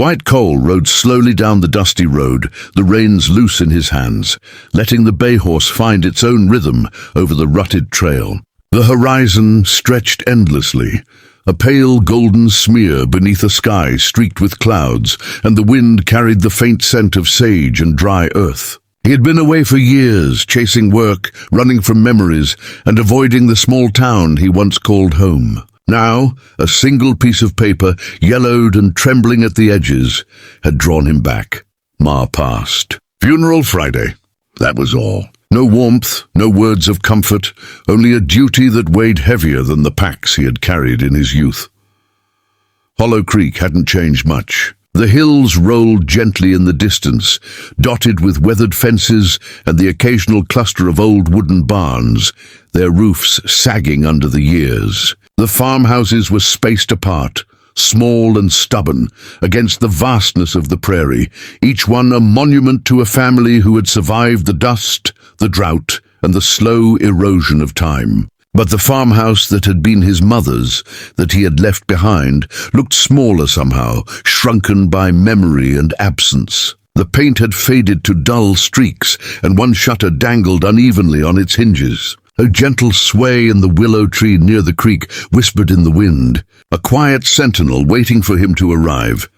White Cole rode slowly down the dusty road, the reins loose in his hands, letting the bay horse find its own rhythm over the rutted trail. The horizon stretched endlessly, a pale golden smear beneath a sky streaked with clouds, and the wind carried the faint scent of sage and dry earth. He had been away for years, chasing work, running from memories, and avoiding the small town he once called home. Now, a single piece of paper, yellowed and trembling at the edges, had drawn him back. Ma passed. Funeral Friday. That was all. No warmth, no words of comfort, only a duty that weighed heavier than the packs he had carried in his youth. Hollow Creek hadn't changed much. The hills rolled gently in the distance, dotted with weathered fences and the occasional cluster of old wooden barns, their roofs sagging under the years. The farmhouses were spaced apart, small and stubborn, against the vastness of the prairie, each one a monument to a family who had survived the dust, the drought, and the slow erosion of time. But the farmhouse that had been his mother's, that he had left behind, looked smaller somehow, shrunken by memory and absence. The paint had faded to dull streaks, and one shutter dangled unevenly on its hinges. A gentle sway in the willow tree near the creek whispered in the wind, a quiet sentinel waiting for him to arrive.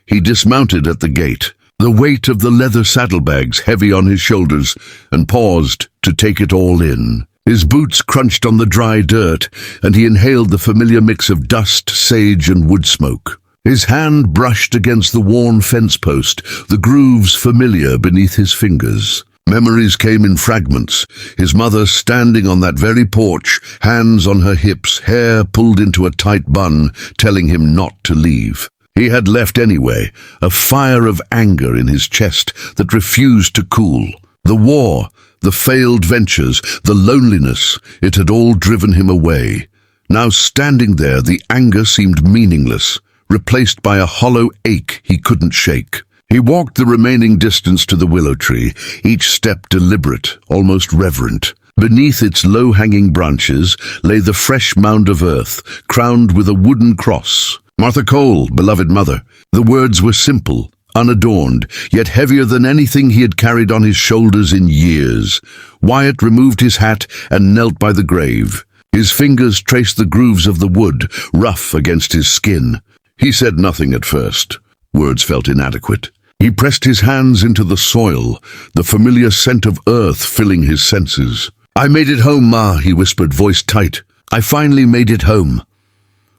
He dismounted at the gate, the weight of the leather saddlebags heavy on his shoulders, and paused to take it all in. His boots crunched on the dry dirt, and he inhaled the familiar mix of dust, sage, and wood smoke. His hand brushed against the worn fence post, the grooves familiar beneath his fingers. Memories came in fragments, his mother standing on that very porch, hands on her hips, hair pulled into a tight bun, telling him not to leave. He had left anyway, a fire of anger in his chest that refused to cool. The war, the failed ventures, the loneliness, it had all driven him away. Now standing there, the anger seemed meaningless, replaced by a hollow ache he couldn't shake. He walked the remaining distance to the willow tree, each step deliberate, almost reverent. Beneath its low-hanging branches lay the fresh mound of earth, crowned with a wooden cross. Martha Cole, beloved mother. The words were simple, unadorned, yet heavier than anything he had carried on his shoulders in years. Wyatt removed his hat and knelt by the grave. His fingers traced the grooves of the wood, rough against his skin. He said nothing at first. Words felt inadequate. He pressed his hands into the soil, the familiar scent of earth filling his senses. "I made it home, Ma," he whispered, voice tight. "I finally made it home."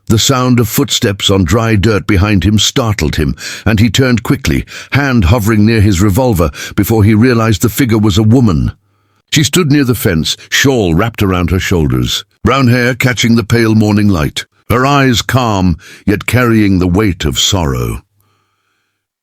The sound of footsteps on dry dirt behind him startled him, and he turned quickly, hand hovering near his revolver, before he realized the figure was a woman. She stood near the fence, shawl wrapped around her shoulders, brown hair catching the pale morning light, her eyes calm, yet carrying the weight of sorrow.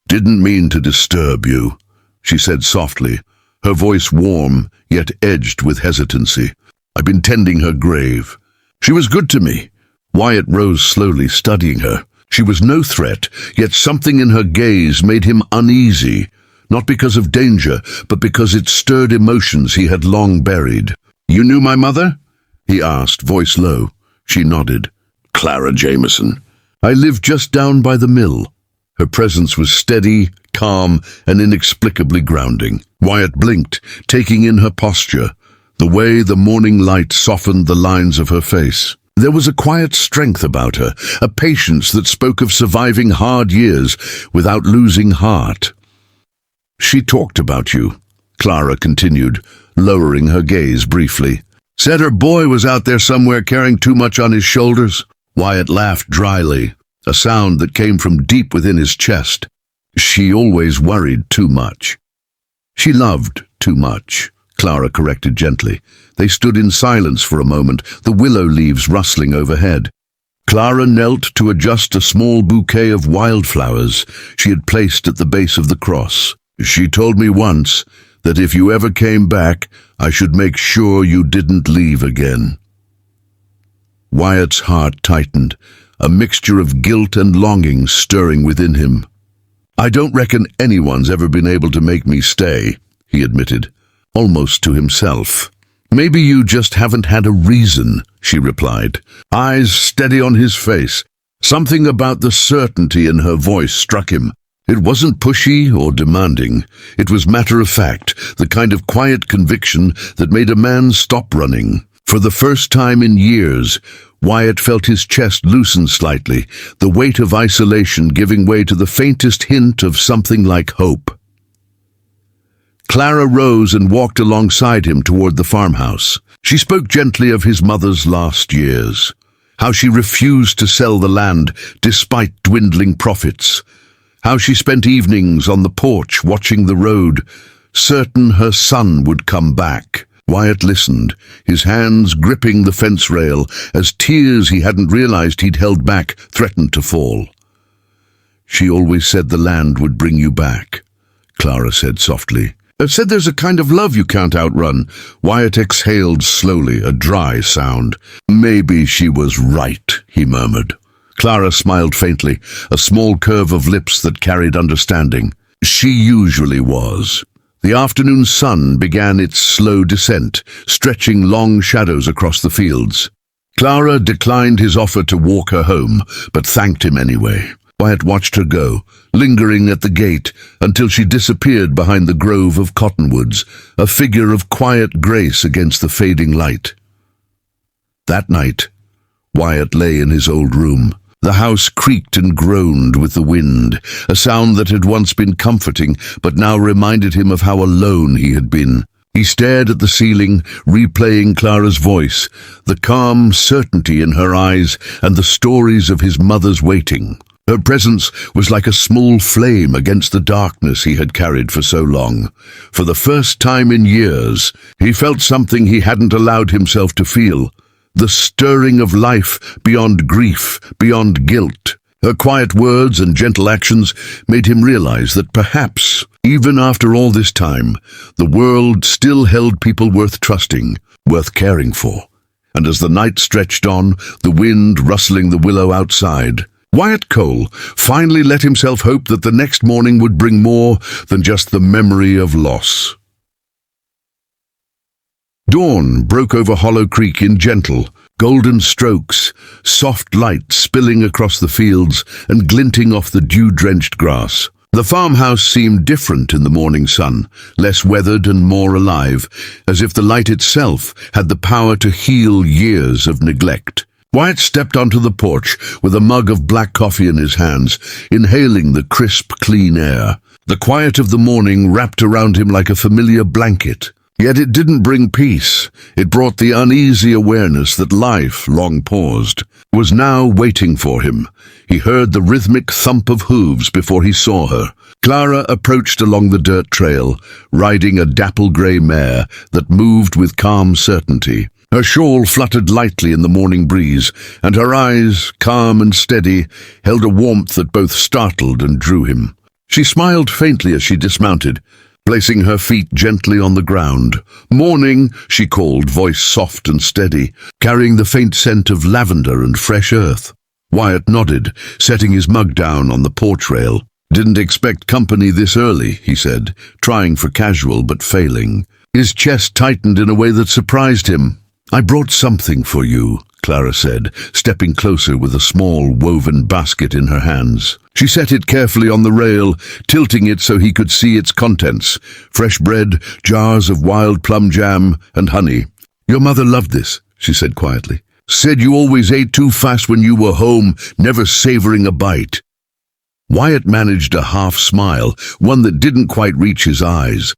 "Didn't mean to disturb you," she said softly, her voice warm, yet edged with hesitancy. "I've been tending her grave. She was good to me." Wyatt rose slowly, studying her. She was no threat, yet something in her gaze made him uneasy, not because of danger, but because it stirred emotions he had long buried. "You knew my mother?" he asked, voice low. She nodded. "Clara Jameson. I lived just down by the mill." Her presence was steady, calm, and inexplicably grounding. Wyatt blinked, taking in her posture, the way the morning light softened the lines of her face. There was a quiet strength about her, a patience that spoke of surviving hard years without losing heart. "She talked about you," Clara continued, lowering her gaze briefly. "Said her boy was out there somewhere carrying too much on his shoulders." Wyatt laughed dryly, a sound that came from deep within his chest. "She always worried too much." "She loved too much," Clara corrected gently. They stood in silence for a moment, the willow leaves rustling overhead. Clara knelt to adjust a small bouquet of wildflowers she had placed at the base of the cross. "She told me once that if you ever came back, I should make sure you didn't leave again." Wyatt's heart tightened, a mixture of guilt and longing stirring within him. "I don't reckon anyone's ever been able to make me stay," he admitted, almost to himself. "Maybe you just haven't had a reason," she replied, eyes steady on his face. Something about the certainty in her voice struck him. It wasn't pushy or demanding. It was matter-of-fact, the kind of quiet conviction that made a man stop running. For the first time in years, Wyatt felt his chest loosen slightly, the weight of isolation giving way to the faintest hint of something like hope. Clara rose and walked alongside him toward the farmhouse. She spoke gently of his mother's last years, how she refused to sell the land despite dwindling profits, how she spent evenings on the porch watching the road, certain her son would come back. Wyatt listened, his hands gripping the fence rail as tears he hadn't realized he'd held back threatened to fall. "She always said the land would bring you back," Clara said softly. "Said there's a kind of love you can't outrun." Wyatt exhaled slowly, a dry sound. "Maybe she was right," he murmured. Clara smiled faintly, a small curve of lips that carried understanding. "She usually was." The afternoon sun began its slow descent, stretching long shadows across the fields. Clara declined his offer to walk her home, but thanked him anyway. Wyatt watched her go, lingering at the gate until she disappeared behind the grove of cottonwoods, a figure of quiet grace against the fading light. That night, Wyatt lay in his old room. The house creaked and groaned with the wind, a sound that had once been comforting but now reminded him of how alone he had been. He stared at the ceiling, replaying Clara's voice, the calm certainty in her eyes and the stories of his mother's waiting. Her presence was like a small flame against the darkness he had carried for so long. For the first time in years, he felt something he hadn't allowed himself to feel. The stirring of life beyond grief, beyond guilt. Her quiet words and gentle actions made him realize that perhaps, even after all this time, the world still held people worth trusting, worth caring for. And as the night stretched on, the wind rustling the willow outside, Wyatt Cole finally let himself hope that the next morning would bring more than just the memory of loss. Dawn broke over Hollow Creek in gentle, golden strokes, soft light spilling across the fields and glinting off the dew-drenched grass. The farmhouse seemed different in the morning sun, less weathered and more alive, as if the light itself had the power to heal years of neglect. Wyatt stepped onto the porch with a mug of black coffee in his hands, inhaling the crisp, clean air. The quiet of the morning wrapped around him like a familiar blanket. Yet it didn't bring peace. It brought the uneasy awareness that life, long paused, was now waiting for him. He heard the rhythmic thump of hooves before he saw her. Clara approached along the dirt trail, riding a dapple-grey mare that moved with calm certainty. Her shawl fluttered lightly in the morning breeze, and her eyes, calm and steady, held a warmth that both startled and drew him. She smiled faintly as she dismounted, placing her feet gently on the ground. "Morning," she called, voice soft and steady, carrying the faint scent of lavender and fresh earth. Wyatt nodded, setting his mug down on the porch rail. "Didn't expect company this early," he said, trying for casual but failing. His chest tightened in a way that surprised him. "I brought something for you," Clara said, stepping closer with a small woven basket in her hands. She set it carefully on the rail, tilting it so he could see its contents: fresh bread, jars of wild plum jam, and honey. "Your mother loved this," she said quietly. "Said you always ate too fast when you were home, never savoring a bite." Wyatt managed a half smile, one that didn't quite reach his eyes.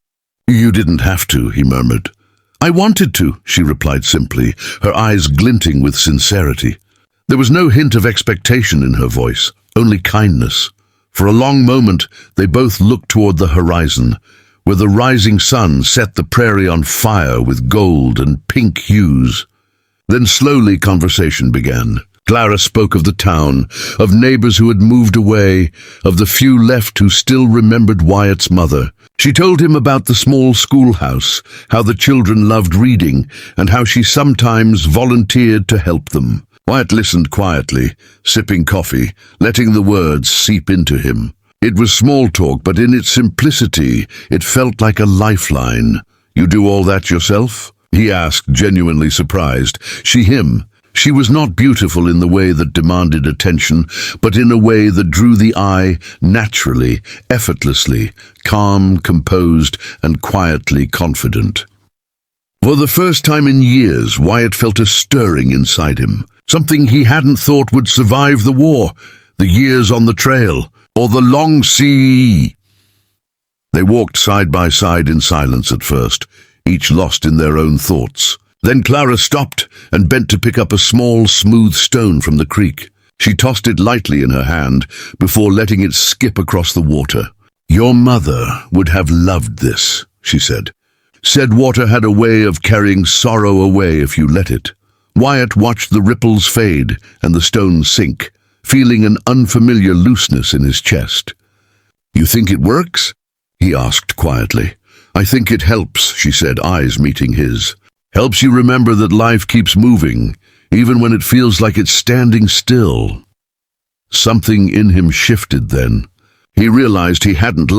"You didn't have to," he murmured. "I wanted to," she replied simply, her eyes glinting with sincerity. There was no hint of expectation in her voice, only kindness. For a long moment, they both looked toward the horizon, where the rising sun set the prairie on fire with gold and pink hues. Then slowly conversation began. Clara spoke of the town, of neighbors who had moved away, of the few left who still remembered Wyatt's mother. She told him about the small schoolhouse, how the children loved reading, and how she sometimes volunteered to help them. Wyatt listened quietly, sipping coffee, letting the words seep into him. It was small talk, but in its simplicity, it felt like a lifeline. "You do all that yourself?" he asked, genuinely surprised. She him, She was not beautiful in the way that demanded attention, but in a way that drew the eye naturally, effortlessly, calm, composed, and quietly confident. For the first time in years, Wyatt felt a stirring inside him, something he hadn't thought would survive the war, the years on the trail, or the long sea. They walked side by side in silence at first, each lost in their own thoughts. Then Clara stopped and bent to pick up a small, smooth stone from the creek. She tossed it lightly in her hand before letting it skip across the water. "Your mother would have loved this," she said. "Said water had a way of carrying sorrow away if you let it." Wyatt watched the ripples fade and the stone sink, feeling an unfamiliar looseness in his chest. "You think it works?" he asked quietly. "I think it helps," she said, eyes meeting his. "Helps you remember that life keeps moving, even when it feels like it's standing still." Something in him shifted then. He realized he hadn't